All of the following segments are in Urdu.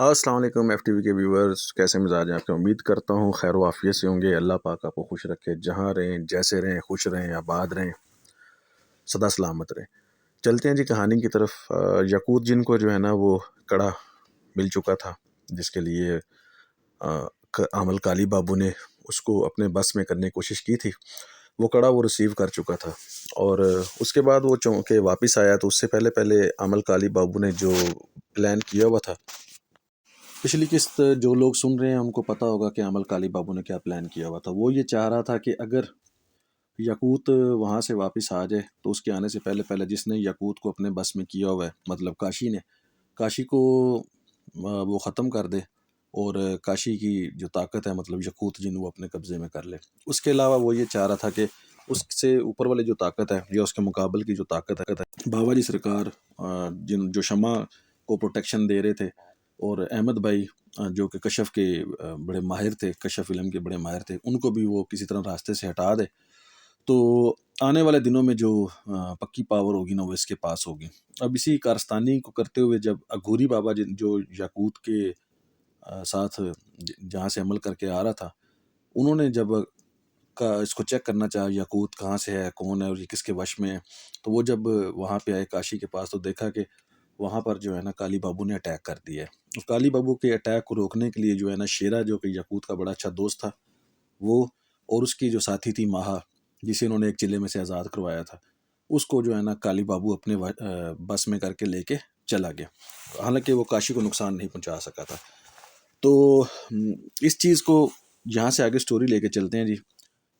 السلام علیکم ایف ٹی وی کے ویورز، کیسے مزاج ہیں آپ کے؟ امید کرتا ہوں خیر و عافیت سے ہوں گے۔ اللہ پاک آپ کو خوش رکھے، جہاں رہیں جیسے رہیں، خوش رہیں، آباد رہیں، سدا سلامت رہیں۔ چلتے ہیں جی کہانی کی طرف۔ یقوت جن کو جو ہے نا وہ کڑا مل چکا تھا، جس کے لیے عامل کالی بابو نے اس کو اپنے بس میں کرنے کی کوشش کی تھی، وہ کڑا وہ ریسیو کر چکا تھا۔ اور اس کے بعد وہ چونکہ واپس آیا تو اس سے پہلے عامل کالی بابو نے جو پلان کیا ہوا تھا، پچھلی قسط جو لوگ سن رہے ہیں ان کو پتہ ہوگا کہ عامل کالی بابو نے کیا پلان کیا ہوا تھا۔ وہ یہ چاہ رہا تھا کہ اگر یقوت وہاں سے واپس آ جائے تو اس کے آنے سے پہلے جس نے یقوت کو اپنے بس میں کیا ہوا ہے، مطلب کاشی کو وہ ختم کر دے، اور کاشی کی جو طاقت ہے، مطلب یقوت جن، وہ اپنے قبضے میں کر لے۔ اس کے علاوہ وہ یہ چاہ رہا تھا کہ اس سے اوپر والے جو طاقت ہے یا اس کے مقابل کی جو طاقت ہے، بابا جی سرکار جو شمع کو پروٹیکشن دے رہے تھے، اور احمد بھائی جو کہ کشف کے بڑے ماہر تھے، کشف علم کے بڑے ماہر تھے، ان کو بھی وہ کسی طرح راستے سے ہٹا دے تو آنے والے دنوں میں جو پکی پاور ہوگی نا وہ اس کے پاس ہوگی۔ اب اسی کارستانی کو کرتے ہوئے جب اگوری بابا جو یقوت کے ساتھ جہاں سے عمل کر کے آ رہا تھا، انہوں نے جب اس کو چیک کرنا چاہا یقوت کہاں سے ہے، کون ہے اور یہ کس کے وش میں ہے، تو وہ جب وہاں پہ آئے کاشی کے پاس تو دیکھا کہ وہاں پر جو ہے نا کالی بابو نے اٹیک کر دیا ہے۔ اور کالی بابو کے اٹیک کو روکنے کے لیے جو ہے نا شیرا، جو کہ یقوت کا بڑا اچھا دوست تھا، وہ اور اس کی جو ساتھی تھی ماہا، جسے انہوں نے ایک چلے میں سے آزاد کروایا تھا، اس کو جو ہے نا کالی بابو اپنے بس میں کر کے لے کے چلا گیا، حالانکہ وہ کاشی کو نقصان نہیں پہنچا سکا تھا۔ تو اس چیز کو یہاں سے آگے سٹوری لے کے چلتے ہیں جی۔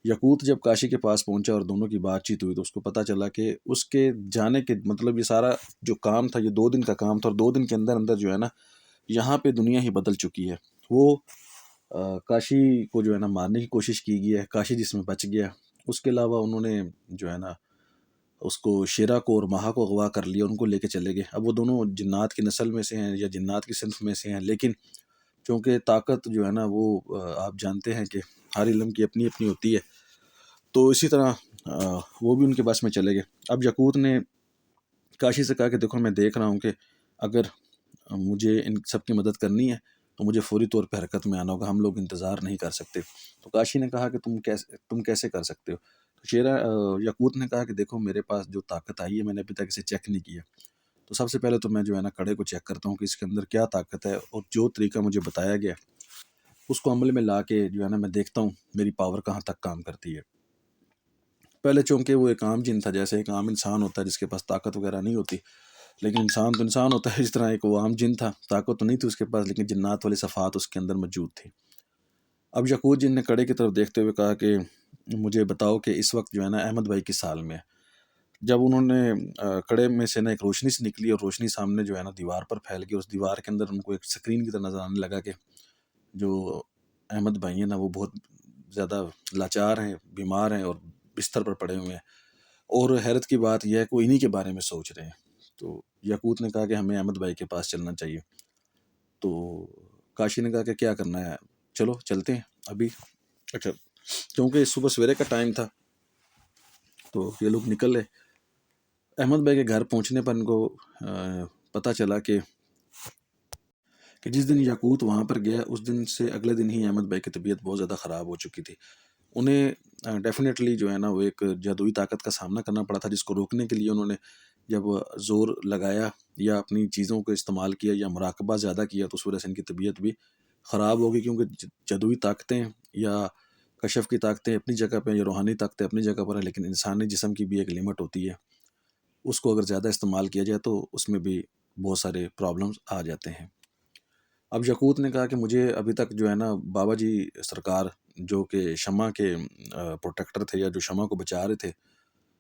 یقوت جب کاشی کے پاس پہنچا اور دونوں کی بات چیت ہوئی تو اس کو پتہ چلا کہ اس کے جانے کے مطلب یہ سارا جو کام تھا، یہ 2 دن کا کام تھا، اور 2 دن کے اندر جو ہے نا یہاں پہ دنیا ہی بدل چکی ہے۔ وہ کاشی کو جو ہے نا مارنے کی کوشش کی گئی ہے، کاشی جس میں بچ گیا۔ اس کے علاوہ انہوں نے جو ہے نا اس کو شیرا کو اور ماہا کو اغوا کر لیا، ان کو لے کے چلے گئے۔ اب وہ دونوں جنات کی نسل میں سے ہیں یا جنات کی صنف میں سے ہیں، لیکن چونکہ طاقت جو ہے نا وہ آپ جانتے ہیں کہ ہر علم کی اپنی اپنی ہوتی ہے، تو اسی طرح وہ بھی ان کے بس میں چلے گئے۔ اب یقوت نے کاشی سے کہا کہ دیکھو میں دیکھ رہا ہوں کہ اگر مجھے ان سب کی مدد کرنی ہے تو مجھے فوری طور پہ حرکت میں آنا ہوگا، ہم لوگ انتظار نہیں کر سکتے۔ تو کاشی نے کہا کہ تم کیسے کر سکتے ہو؟ تو یقوت نے کہا کہ دیکھو میرے پاس جو طاقت آئی ہے میں نے ابھی تک اسے چیک نہیں کیا، تو سب سے پہلے تو میں جو ہے نا کڑے کو چیک کرتا ہوں کہ اس کے اندر کیا طاقت ہے، اور جو طریقہ مجھے بتایا گیا اس کو عمل میں لا کے جو ہے نا میں دیکھتا ہوں میری پاور کہاں تک کام کرتی ہے۔ پہلے چونکہ وہ ایک عام جن تھا، جیسے ایک عام انسان ہوتا ہے جس کے پاس طاقت وغیرہ نہیں ہوتی، لیکن انسان تو انسان ہوتا ہے، اس طرح ایک وہ عام جن تھا، طاقت تو نہیں تھی اس کے پاس، لیکن جنات والے صفات اس کے اندر موجود تھے۔ اب یقوت جن نے کڑے کی طرف دیکھتے ہوئے کہا کہ مجھے بتاؤ کہ اس وقت جو ہے نا احمد بھائی کس حال میں ہے۔ جب انہوں نے کڑے میں سے نا ایک روشنی سے نکلی، اور روشنی سامنے جو ہے نا دیوار پر پھیل گئی، اس دیوار کے اندر ان کو ایک سکرین کی طرح نظر آنے لگا کہ جو احمد بھائی ہیں نا وہ بہت زیادہ لاچار ہیں، بیمار ہیں، اور بستر پر پڑے ہوئے ہیں، اور حیرت کی بات یہ ہے کہ وہ انہی کے بارے میں سوچ رہے ہیں۔ تو یقوت نے کہا کہ ہمیں احمد بھائی کے پاس چلنا چاہیے۔ تو کاشی نے کہا کہ کیا کرنا ہے، چلو چلتے ہیں ابھی۔ اچھا، کیونکہ صبح سویرے کا ٹائم تھا تو یہ لوگ نکل رہے۔ احمد بھائی کے گھر پہنچنے پر ان کو پتہ چلا کہ جس دن یقوت وہاں پر گیا اس دن سے اگلے دن ہی احمد بھائی کی طبیعت بہت زیادہ خراب ہو چکی تھی۔ انہیں ڈیفینیٹلی جو ہے نا وہ ایک جادوئی طاقت کا سامنا کرنا پڑا تھا، جس کو روکنے کے لیے انہوں نے جب زور لگایا یا اپنی چیزوں کو استعمال کیا یا مراقبہ زیادہ کیا تو اس وجہ سے ان کی طبیعت بھی خراب ہو گئی، کیونکہ جادوئی طاقتیں یا کشف کی طاقتیں اپنی جگہ پہ یا روحانی طاقتیں اپنی جگہ پر ہیں، لیکن انسانی جسم کی بھی ایک لمٹ ہوتی ہے، اس کو اگر زیادہ استعمال کیا جائے تو اس میں بھی بہت سارے پرابلمز آ جاتے ہیں۔ اب یقوت نے کہا کہ مجھے ابھی تک جو ہے نا بابا جی سرکار جو کہ شمع کے پروٹیکٹر تھے یا جو شمع کو بچا رہے تھے،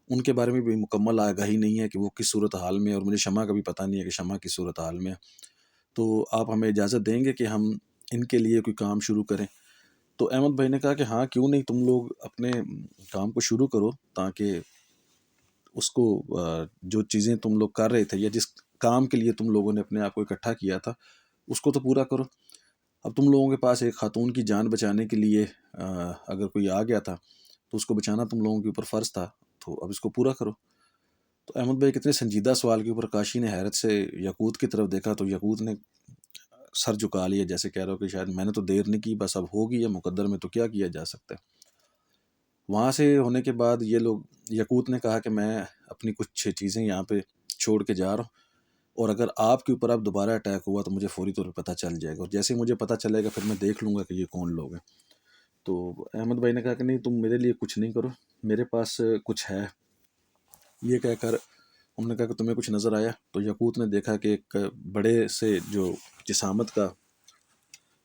ان کے بارے میں بھی مکمل آگاہی نہیں ہے کہ وہ کس صورتحال میں، اور مجھے شمع کا بھی پتہ نہیں ہے کہ شمع کس صورتحال میں ہے۔ تو آپ ہمیں اجازت دیں گے کہ ہم ان کے لیے کوئی کام شروع کریں؟ تو احمد بھائی نے کہا کہ ہاں کیوں نہیں، تم لوگ اپنے کام کو شروع کرو، تاکہ اس کو جو چیزیں تم لوگ کر رہے تھے یا جس کام کے لیے تم لوگوں نے اپنے آپ کو اکٹھا کیا تھا اس کو تو پورا کرو۔ اب تم لوگوں کے پاس ایک خاتون کی جان بچانے کے لیے اگر کوئی آ گیا تھا تو اس کو بچانا تم لوگوں کے اوپر فرض تھا، تو اب اس کو پورا کرو۔ تو احمد بھائی کتنے سنجیدہ سوال کے اوپر کاشی نے حیرت سے یقوت کی طرف دیکھا، تو یقوت نے سر جھکا لیا، جیسے کہہ رہا ہو کہ شاید میں نے تو دیر نہیں کی، بس اب ہوگی یا مقدر میں تو کیا کیا جا سکتا ہے۔ وہاں سے ہونے کے بعد یہ لوگ، یقوت نے کہا کہ میں اپنی کچھ چیزیں یہاں پہ چھوڑ کے جا رہا ہوں، اور اگر آپ کے اوپر اب دوبارہ اٹیک ہوا تو مجھے فوری طور پہ پتہ چل جائے گا، اور جیسے ہی مجھے پتہ چلے گا پھر میں دیکھ لوں گا کہ یہ کون لوگ ہیں۔ تو احمد بھائی نے کہا کہ نہیں، تم میرے لیے کچھ نہیں کرو، میرے پاس کچھ ہے۔ یہ کہہ کر ہم نے کہا کہ تمہیں کچھ نظر آیا؟ تو یقوت نے دیکھا کہ ایک بڑے سے جو جسامت کا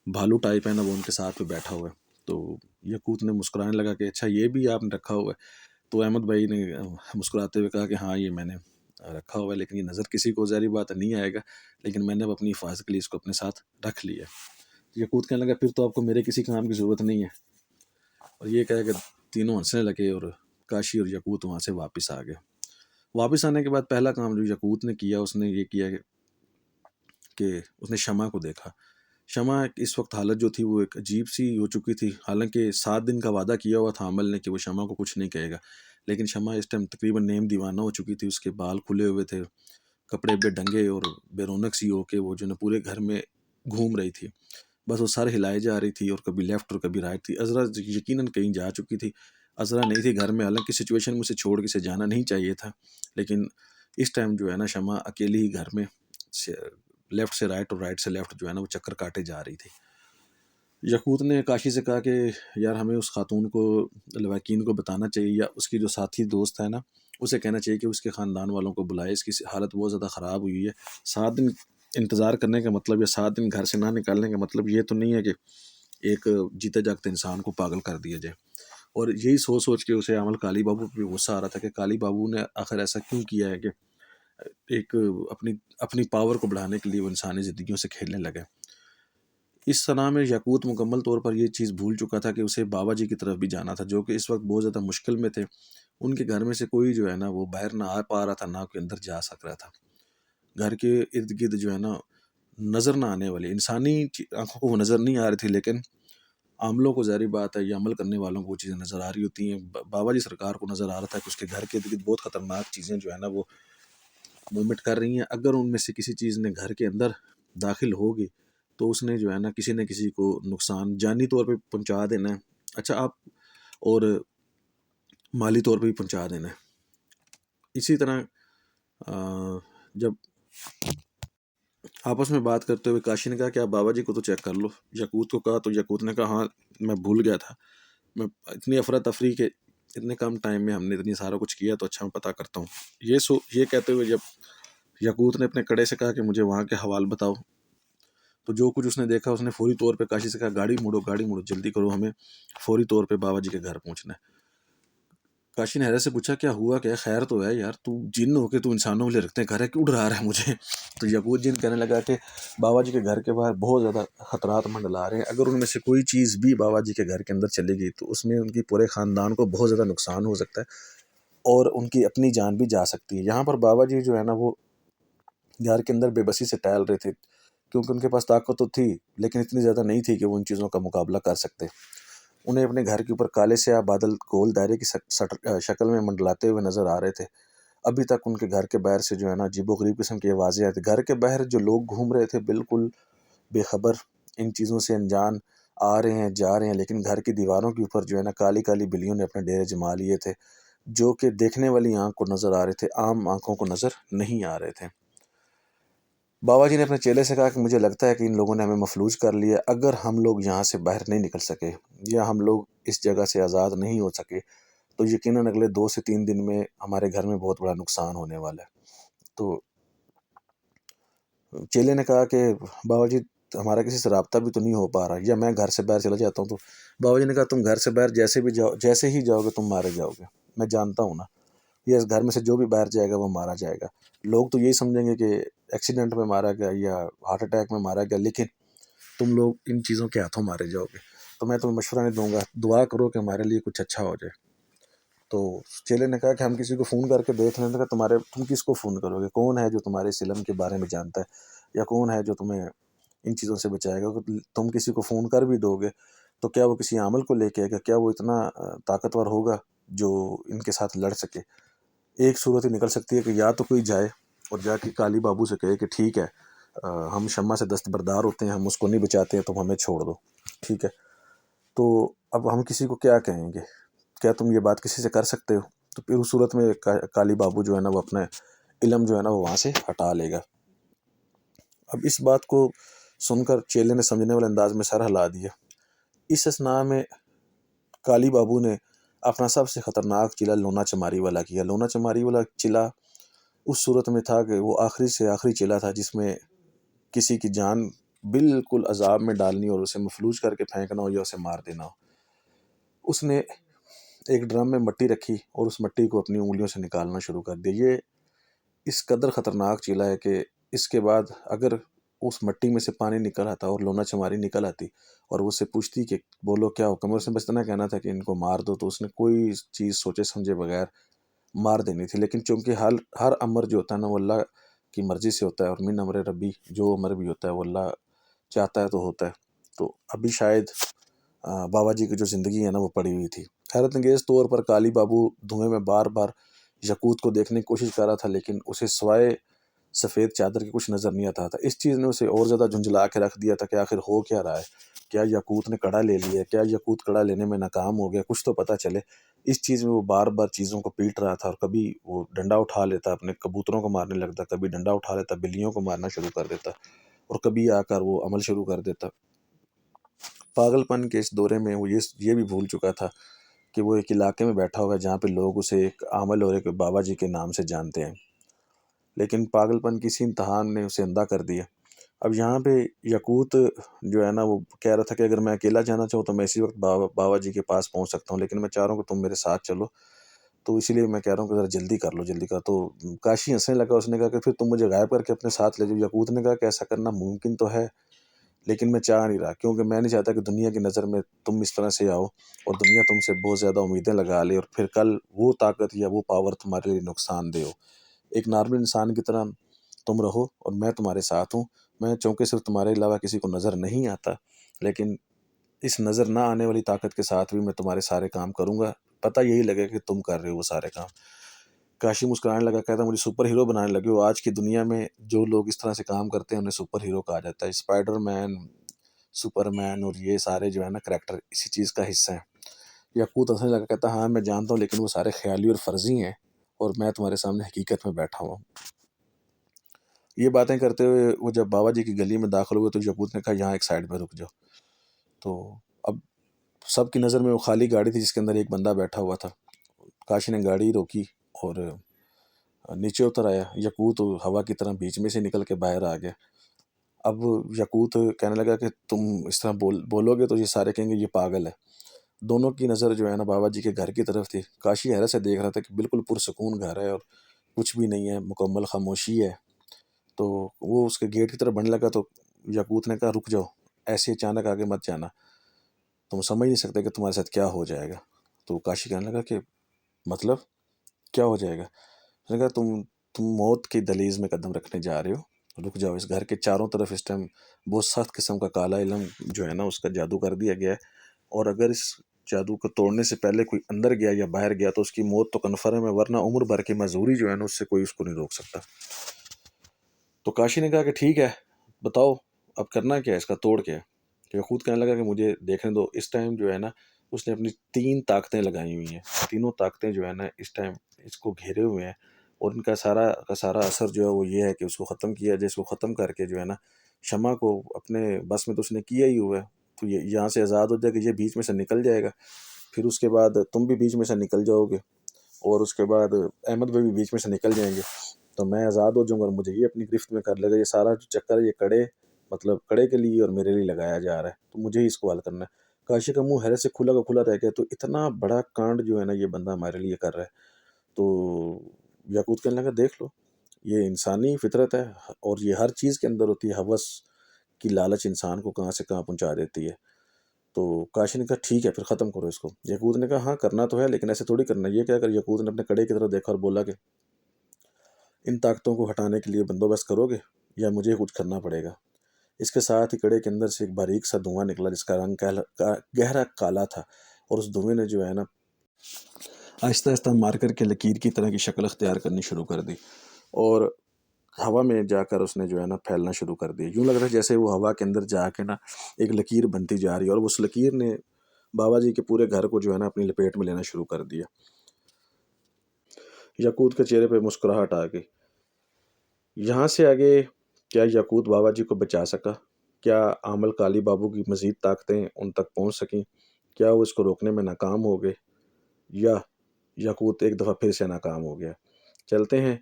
بھالو ٹائپ ہے نا، وہ ان کے ساتھ پہ بیٹھا ہوا ہے۔ تو یقوت نے مسکرانے لگا کہ اچھا یہ بھی آپ نے رکھا ہوا ہے؟ تو احمد بھائی نے مسکراتے ہوئے کہا کہ ہاں یہ میں نے رکھا ہوا ہے، لیکن یہ نظر کسی کو ظاہری بات نہیں آئے گا، لیکن میں نے اب اپنی حفاظت کے لیے اس کو اپنے ساتھ رکھ لیا۔ یقوت کہنے لگا پھر تو آپ کو میرے کسی کام کی ضرورت نہیں ہے، اور یہ کہہ کہ تینوں ہنسنے لگے، اور کاشی اور یقوت وہاں سے واپس آ گئے۔ واپس آنے کے بعد پہلا کام جو یقوت نے کیا، اس نے یہ کیا کہ اس نے شمع کو دیکھا۔ شمع اس وقت حالت جو تھی وہ ایک عجیب سی ہو چکی تھی، حالانکہ 7 دن کا وعدہ کیا ہوا تھا عمل نے کہ وہ شمع کو کچھ نہیں کہے گا، لیکن شمع اس ٹائم تقریباً نیم دیوانہ ہو چکی تھی، اس کے بال کھلے ہوئے تھے، کپڑے بے ڈنگے اور بے رونق سی ہو کے وہ جو نا پورے گھر میں گھوم رہی تھی، بس وہ سر ہلائے جا رہی تھی، اور کبھی لیفٹ اور کبھی رائٹ تھی۔ عذرا یقیناً کہیں جا چکی تھی، عذرا نہیں تھی گھر میں، حالانکہ سچویشن میں سے چھوڑ کے اسے جانا نہیں چاہیے تھا، لیکن اس ٹائم جو ہے نا شمع اکیلی ہی گھر میں لیفٹ سے رائٹ اور رائٹ سے لیفٹ جو ہے نا وہ چکر کاٹے جا رہی تھی۔ یقوت نے کاشی سے کہا کہ یار ہمیں اس خاتون کو، لواکین کو بتانا چاہیے، یا اس کی جو ساتھی دوست ہے نا اسے کہنا چاہیے کہ اس کے خاندان والوں کو بلائے، اس کی حالت بہت زیادہ خراب ہوئی ہے۔ 7 دن انتظار کرنے کا مطلب، یا 7 دن گھر سے نہ نکالنے کا مطلب یہ تو نہیں ہے کہ ایک جیتے جاگتے انسان کو پاگل کر دیا جائے۔ اور یہی سوچ سوچ کے اسے عمل کالی بابو پہ غصہ آ رہا تھا کہ کالی بابو نے آخر ایسا کیوں کیا ہے کہ ایک اپنی پاور کو بڑھانے کے لیے وہ انسانی زندگیوں سے کھیلنے لگے۔ اس طرح میں یقوت مکمل طور پر یہ چیز بھول چکا تھا کہ اسے بابا جی کی طرف بھی جانا تھا، جو کہ اس وقت بہت زیادہ مشکل میں تھے۔ ان کے گھر میں سے کوئی جو ہے نا وہ باہر نہ آ پا رہا تھا، نہ کوئی اندر جا سک رہا تھا۔ گھر کے ارد گرد جو ہے نا نظر نہ آنے والی انسانی آنکھوں کو وہ نظر نہیں آ رہی تھی، لیکن عاملوں کو ظاہری بات ہے یا عمل کرنے والوں کو وہ چیزیں نظر آ رہی ہوتی ہیں۔ بابا جی سرکار کو نظر آ رہا تھا کہ اس کے گھر کے ارد گرد بہت خطرناک چیزیں جو ہے نا وہ موومنٹ کر رہی ہیں، اگر ان میں سے کسی چیز نے گھر کے اندر داخل ہوگی تو اس نے جو ہے نا کسی نہ کسی کو نقصان جانی طور پہ پہنچا دینا ہے، اچھا آپ، اور مالی طور پہ بھی پہنچا دینا ہے۔ اسی طرح جب آپس میں بات کرتے ہوئے کاشی نے کہا کہ آپ بابا جی کو تو چیک کر لو، یقوت کو کہا، تو یقوت نے کہا ہاں میں بھول گیا تھا، میں اتنی افراتفری کے اتنے کم ٹائم میں ہم نے اتنی سارا کچھ کیا، تو اچھا میں پتہ کرتا ہوں۔ یہ کہتے ہوئے جب یقوت نے اپنے کڑے سے کہا کہ مجھے وہاں کے حوال بتاؤ، تو جو کچھ اس نے دیکھا اس نے فوری طور پہ کاشی سے کہا گاڑی موڑو جلدی کرو، ہمیں فوری طور پہ بابا جی کے گھر پہنچنا ہے۔ کاشی نے حیرت سے پوچھا کیا ہوا، کہ خیر تو ہے یار، تو جن ہو کے تو انسانوں کے لیے رکھتے ہیں گھر ہے، کیوں ڈرا رہا ہے مجھے؟ تو یقوت جن کہنے لگا کہ بابا جی کے گھر کے باہر بہت زیادہ خطرات منڈلا رہے ہیں، اگر ان میں سے کوئی چیز بھی بابا جی کے گھر کے اندر چلی گئی تو اس میں ان کی پورے خاندان کو بہت زیادہ نقصان ہو سکتا ہے، اور ان کی اپنی جان بھی جا سکتی ہے۔ یہاں پر بابا جی جو ہے نا وہ گھر کے اندر بے بسی سے ٹہل رہے تھے، کیونکہ ان کے پاس طاقت تو تھی لیکن اتنی زیادہ نہیں تھی کہ وہ ان چیزوں کا مقابلہ کر سکتے۔ انہیں اپنے گھر کے اوپر کالے سیاہ بادل گول دائرے کی شکل میں منڈلاتے ہوئے نظر آ رہے تھے۔ ابھی تک ان کے گھر کے باہر سے جو ہے نا عجیب و غریب قسم کی آوازیں آتی، گھر کے باہر جو لوگ گھوم رہے تھے بالکل بے خبر، ان چیزوں سے انجان، آ رہے ہیں جا رہے ہیں، لیکن گھر کی دیواروں کے اوپر جو ہے نا کالی کالی بلیوں نے اپنے ڈیرے جما لیے تھے، جو کہ دیکھنے والی آنکھ کو نظر آ رہے تھے، عام آنکھوں کو نظر نہیں آ رہے تھے۔ بابا جی نے اپنے چیلے سے کہا کہ مجھے لگتا ہے کہ ان لوگوں نے ہمیں مفلوج کر لیا، اگر ہم لوگ یہاں سے باہر نہیں نکل سکے یا ہم لوگ اس جگہ سے آزاد نہیں ہو سکے تو یقیناً اگلے 2 سے 3 دن میں ہمارے گھر میں بہت بڑا نقصان ہونے والا ہے۔ تو چیلے نے کہا کہ بابا جی ہمارا کسی سے رابطہ بھی تو نہیں ہو پا رہا، یا میں گھر سے باہر چلا جاتا ہوں۔ تو بابا جی نے کہا تم گھر سے باہر جیسے ہی جاؤ گے تم مارے جاؤ گے، میں جانتا ہوں نا، یہ اس گھر میں سے جو بھی باہر جائے گا وہ مارا جائے گا۔ لوگ تو یہی سمجھیں گے کہ ایکسیڈنٹ میں مارا گیا یا ہارٹ اٹیک میں مارا گیا، لیکن تم لوگ ان چیزوں کے ہاتھوں مارے جاؤ گے۔ تو میں تمہیں مشورہ نہیں دوں گا، دعا کرو کہ ہمارے لیے کچھ اچھا ہو جائے۔ تو چیلے نے کہا کہ ہم کسی کو فون کر کے دیکھ لیں۔ تم کس کو فون کرو گے؟ کون ہے جو تمہارے اس علم کے بارے میں جانتا ہے، یا کون ہے جو تمہیں ان چیزوں سے بچائے گا؟ تم کسی کو فون کر بھی دو گے تو کیا وہ کسی عمل کو لے کے آئے گا؟ کیا وہ اتنا طاقتور ہوگا جو ان کے ساتھ لڑ سکے؟ ایک صورت ہی نکل سکتی ہے کہ یا تو کوئی جائے اور جا کے کالی بابو سے کہے کہ ٹھیک ہے ہم شمع سے دستبردار ہوتے ہیں، ہم اس کو نہیں بچاتے ہیں، تم ہمیں چھوڑ دو. ٹھیک ہے. تو اب ہم کسی کو کیا کہیں گے؟ کیا تم یہ بات کسی سے کر سکتے ہو؟ تو پھر اس صورت میں کالی بابو جو ہے نا وہ اپنا علم جو ہے نا وہ وہاں سے ہٹا لے گا. اب اس بات کو سن کر چیلے نے سمجھنے والے انداز میں سر ہلا دیا. اس اثناء میں کالی بابو نے اپنا سب سے خطرناک چلہ لونا چماری والا کیا. لونا چماری والا چلہ اس صورت میں تھا کہ وہ آخری سے آخری چلہ تھا جس میں کسی کی جان بالکل عذاب میں ڈالنی اور اسے مفلوج کر کے پھینکنا ہو یا اسے مار دینا ہو. اس نے ایک ڈرم میں مٹی رکھی اور اس مٹی کو اپنی انگلیوں سے نکالنا شروع کر دیا. یہ اس قدر خطرناک چیلہ ہے کہ اس کے بعد اگر اس مٹی میں سے پانی نکل آتا اور لونا چماری نکل آتی اور وہ اس سے پوچھتی کہ بولو کیا حکم ہے، اس نے بس اتنا کہنا تھا کہ ان کو مار دو، تو اس نے کوئی چیز سوچے سمجھے بغیر مار دینی تھی. لیکن چونکہ ہر امر جو ہوتا ہے نا وہ اللہ کی مرضی سے ہوتا ہے، اور من امر ربی، جو امر بھی ہوتا ہے وہ اللہ چاہتا ہے تو ہوتا ہے. تو ابھی شاید بابا جی کی جو زندگی ہے نا وہ پڑی ہوئی تھی. حیرت انگیز طور پر کالی بابو دھوئیں میں بار بار یقوت کو دیکھنے کی کوشش کر رہا تھا، لیکن اسے سوائے سفید چادر کے کچھ نظر نہیں آتا تھا. اس چیز نے اسے اور زیادہ جھنجھلا کے رکھ دیا تھا کہ آخر ہو کیا رہا ہے. کیا یقوت نے کڑا لے لیا ہے؟ کیا یقوت کڑا لینے میں ناکام ہو گیا؟ کچھ تو پتہ چلے. اس چیز میں وہ بار بار چیزوں کو پیٹ رہا تھا، اور کبھی وہ ڈنڈا اٹھا لیتا، اپنے کبوتروں کو مارنے لگتا، کبھی ڈنڈا اٹھا لیتا بلیوں کو مارنا شروع کر دیتا، اور کبھی آ کر وہ عمل شروع کر دیتا. پاگل پن کے اس دورے میں وہ یہ بھی بھول چکا تھا کہ وہ ایک علاقے میں بیٹھا ہوا ہے جہاں پہ لوگ اسے ایک عامل اور ایک بابا جی کے نام سے جانتے ہیں. لیکن پاگل پن کی اسی امتحان نے اسے اندھا کر دیا. اب یہاں پہ یقوت جو ہے نا وہ کہہ رہا تھا کہ اگر میں اکیلا جانا چاہوں تو میں اسی وقت بابا جی کے پاس پہنچ سکتا ہوں، لیکن میں چاہ رہا ہوں کہ تم میرے ساتھ چلو، تو اسی لیے میں کہہ رہا ہوں کہ ذرا جلدی کر لو، جلدی کر. تو کاشی ہنسنے لگا. اس نے کہا کہ پھر تم مجھے غائب کر کے اپنے ساتھ لے جاؤ. یقوت نے کہا کہ ایسا کرنا ممکن تو ہے، لیکن میں چاہ نہیں رہا، کیونکہ میں نہیں چاہتا کہ دنیا کی نظر میں تم اس طرح سے آؤ اور دنیا تم سے بہت زیادہ امیدیں لگا لے، اور پھر کل وہ طاقت یا وہ پاور تمہارے لیے نقصان دہ ہو. ایک نارمل انسان کی طرح تم رہو اور میں تمہارے ساتھ ہوں. میں چونکہ صرف تمہارے علاوہ کسی کو نظر نہیں آتا، لیکن اس نظر نہ آنے والی طاقت کے ساتھ بھی میں تمہارے سارے کام کروں گا. پتہ یہی لگے کہ تم کر رہے ہو وہ سارے کام. کاشی مسکرانے لگا، کہتا مجھے سپر ہیرو بنانے لگے ہو. آج کی دنیا میں جو لوگ اس طرح سے کام کرتے ہیں انہیں سپر ہیرو کہا جاتا ہے. اسپائڈر مین، سپر مین اور یہ سارے جو ہے نا کریکٹر اسی چیز کا حصہ ہیں. یقوت ہنسنے لگا، کہتا ہاں میں جانتا ہوں، لیکن وہ سارے خیالی اور فرضی ہیں، اور میں تمہارے سامنے حقیقت میں بیٹھا ہوا ہوں. یہ باتیں کرتے ہوئے وہ جب بابا جی کی گلی میں داخل ہوئے تو یقوت نے کہا یہاں ایک سائڈ پہ رک جاؤ. تو اب سب کی نظر میں وہ خالی گاڑی تھی جس کے اندر ایک بندہ بیٹھا ہوا تھا. کاشی نے گاڑی روکی اور نیچے اتر آیا. یقوت ہوا کی طرح بیچ میں سے نکل کے باہر آ گیا. اب یقوت کہنے لگا کہ تم اس طرح بولو گے تو یہ سارے کہیں گے یہ پاگل ہے. دونوں کی نظر جو ہے نا بابا جی کے گھر کی طرف تھی. کاشی حیرت سے دیکھ رہا تھا کہ بالکل پرسکون گھر ہے اور کچھ بھی نہیں ہے، مکمل خاموشی ہے. تو وہ اس کے گیٹ کی طرف بڑھنے لگا تو یقوت نے کہا رک جاؤ، ایسے اچانک آگے مت جانا، تم سمجھ نہیں سکتے کہ تمہارے ساتھ کیا ہو جائے گا. تو کاشی کہنے لگا کہ مطلب کیا ہو جائے گا؟ اس نے کہا تم موت کی دہلیز میں قدم رکھنے جا رہے ہو، رک جاؤ. اس گھر کے چاروں طرف اس ٹائم بہت سخت قسم کا کالا علم جو ہے نا اس کا جادو کر دیا گیا ہے، اور اگر اس جادو کو توڑنے سے پہلے کوئی اندر گیا یا باہر گیا تو اس کی موت تو کنفرم ہے، ورنہ عمر بھر کی معذوری جو ہے نا اس سے کوئی اس کو نہیں روک سکتا. تو کاشی نے کہا کہ ٹھیک ہے بتاؤ اب کرنا کیا ہے، اس کا توڑ کیا ہے. کہ خود کہنے لگا کہ مجھے دیکھنے دو. اس ٹائم جو ہے نا اس نے اپنی 3 طاقتیں لگائی ہوئی ہیں. تینوں طاقتیں جو ہے نا اس ٹائم اس کو گھیرے ہوئے ہیں، اور ان کا سارا اثر جو ہے وہ یہ ہے کہ اس کو ختم کیا جائے. اس کو ختم کر کے جو ہے نا شمع کو اپنے بس میں تو اس نے کیا ہی ہوا ہے، تو یہ یہاں سے آزاد ہو جائے کہ یہ بیچ میں سے نکل جائے گا. پھر اس کے بعد تم بھی بیچ میں سے نکل جاؤ گے، اور اس کے بعد احمد بھائی بھی بیچ میں سے نکل جائیں گے، تو میں آزاد ہو جاؤں گا اور مجھے یہ اپنی گرفت میں کر لے گا. یہ سارا جو چکر ہے یہ کڑے کے لیے اور میرے لیے لگایا جا رہا ہے، تو مجھے ہی اس کو حل کرنا ہے. کاشی کا منہ حیرت سے کھلا کا کھلا رہ گیا. تو اتنا بڑا کانڈ جو ہے نا یہ بندہ ہمارے لیے کر رہا ہے. تو یاقوت کہنے لگا دیکھ لو یہ انسانی فطرت ہے، اور یہ ہر چیز کے اندر ہوتی ہے. ہوس کی لالچ انسان کو کہاں سے کہاں پہنچا دیتی ہے. تو کاشی نے کہا ٹھیک ہے پھر ختم کرو اس کو. یاقوت نے کہا ہاں کرنا تو ہے، لیکن ایسے تھوڑی کرنا. یہ کیا کر یاقوت نے اپنے کڑے کی طرف دیکھا اور بولا کہ ان طاقتوں کو ہٹانے کے لیے بندوبست کرو گے یا مجھے کچھ کرنا پڑے گا. اس کے ساتھ ہی کڑے کے اندر سے ایک باریک سا دھواں نکلا جس کا رنگ گہرا کالا تھا، اور اس دھوئیں نے جو ہے نا آہستہ آہستہ مار کر کے لکیر کی طرح کی شکل اختیار کرنی شروع کر دی. اور ہوا میں جا کر اس نے جو ہے نا پھیلنا شروع کر دیا. یوں لگ رہا ہے جیسے وہ ہوا کے اندر جا کے نا ایک لکیر بنتی جا رہی ہے، اور اس لکیر نے بابا جی کے پورے گھر کو جو ہے نا اپنی لپیٹ میں لینا شروع کر دیا. یاقوت کے چہرے پہ مسکراہٹ آ گئی. یہاں سے آگے کیا یاقوت بابا جی کو بچا سکا؟ کیا عامل کالی بابو کی مزید طاقتیں ان تک پہنچ سکیں؟ کیا وہ اس کو روکنے میں ناکام ہو گئے، یا یاقوت ایک دفعہ پھر سے ناکام ہو گیا؟ چلتے ہیں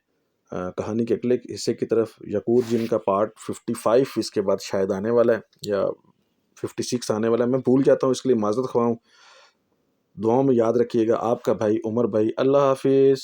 کہانی کے اگلے حصے کی طرف. یاقوت جن کا پارٹ 55 اس کے بعد شاید آنے والا ہے، یا 56 آنے والا ہے، میں بھول جاتا ہوں، اس کے لیے معذرت خواہ ہوں. دعاؤں میں یاد رکھیے گا. آپ کا بھائی عمر بھائی. اللہ حافظ.